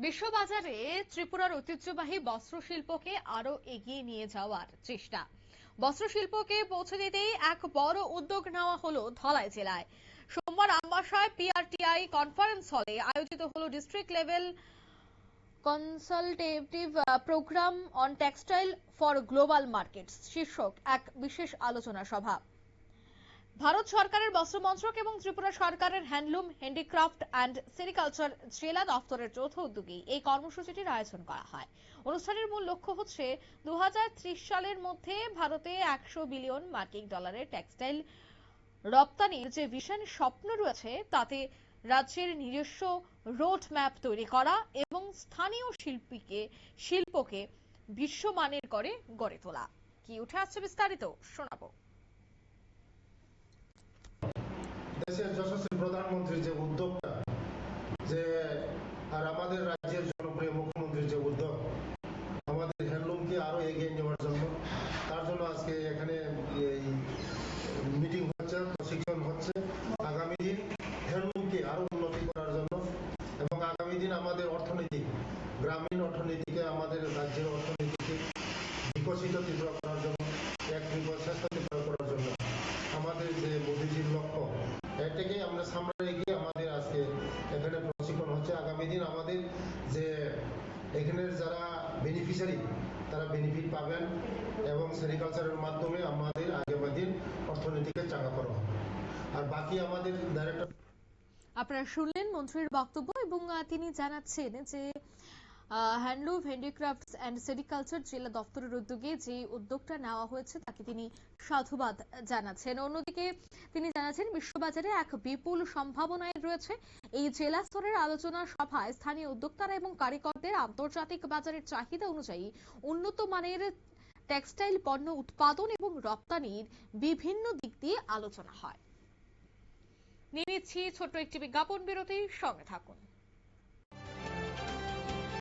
বিশ্ববাজারে ত্রিপুরার ঐতিহ্যবাহী বস্ত্রশিল্পকে আরো এগিয়ে নিয়ে যাওয়ার চেষ্টা। বস্ত্রশিল্পকে পৌঁছে দিতেই এক বড় উদ্যোগ নেওয়া হলো ধলাই জেলায়। সোমবার আমবাসায় পিআরটিআই কনফারেন্স হলে আয়োজিত হলো district level consultative programme on textile for global markets শীর্ষক এক বিশেষ আলোচনা সভা। ভারত সরকারের বস্ত্র মন্ত্রক এবং ত্রিপুরা সরকারের হ্যান্ডলুম, হ্যান্ডিক্রাফট অ্যান্ড সেরিকালচার জেলা দপ্তরের যৌথ উদ্যোগে এই কর্মসূচিটির আয়োজন করা হয়। অনুষ্ঠানের মূল লক্ষ্য হচ্ছে 2030 সালের মধ্যে ভারতে 100 বিলিয়ন মার্কিন ডলারের টেক্সটাইল রপ্তানির যে ভিশন স্বপ্ন রয়েছে তাতে রাজ্যের নিজস্ব রোড ম্যাপ তৈরি করা এবং স্থানীয় শিল্পকে বিশ্বমানের করে গড়ে তোলা। কি উঠে আসছে বিস্তারিত শোনাবো। দেশের যশস্বী প্রধানমন্ত্রীর যে উদ্যোগটা যে আর আমাদের রাজ্যের জনপ্রিয় মুখ্যমন্ত্রীর যে উদ্যোগ আমাদের হ্যান্ডলুমকে আরো এগিয়ে নেওয়ার জন্য, তার জন্য আজকে এখানে এই মিটিং হচ্ছে, প্রশিক্ষণ হচ্ছে। আগামী দিন হ্যান্ডলুমকে আরো উন্নতি করার জন্য এবং আগামী দিন আমাদের অর্থনীতি, গ্রামীণ অর্থনীতিকে, আমাদের রাজ্যের অর্থনীতিকে বিকশিত ত্রিপুরা করার জন্য, এক ত্রিপুরা শ্রেষ্ঠ ত্রিপুরা করার জন্য আমাদের যে মোদীজির লক্ষ্য, এটাকে আমরা সামনে রেখে আমাদের আজকে এখানে প্রশিক্ষণ হচ্ছে। আগামী দিন আমাদের যে এখানের যারা বেনিফিশিয়ারি তারা বেনিফিট পাবেন এবং সেরিকালচারের মাধ্যমে আমাদের আগামী দিন অর্থনীতিকে চাঙ্গা করা হবে। আর বাকি আমাদের ডাইরেক্টর আপনারা শুনলেন মন্ত্রীর বক্তব্য এবং তিনি জানাচ্ছেন যে হ্যান্ডলুম, হ্যান্ডিক্রাফটস অ্যান্ড সেরিকালচার জেলা দপ্তরের উদ্যোগে যে উদ্যোগটা নেওয়া হয়েছে তাকে তিনি সাধুবাদ জানাচ্ছেন। অন্যদিকে তিনি জানাচ্ছেন বিশ্ববাজারে এক বিপুল সম্ভাবনায় রয়েছে। এই জেলা স্তরের আলোচনা সভায় স্থানীয় উদ্যোক্তারা এবং কারিগরদের আন্তর্জাতিক বাজারের চাহিদা অনুযায়ী উন্নত মানের টেক্সটাইল পণ্য উৎপাদন এবং রপ্তানির বিভিন্ন দিক দিয়ে আলোচনা হয়। নিয়ে নিচ্ছি ছোট্ট একটি বিজ্ঞাপন বিরতি, সঙ্গে থাকুন।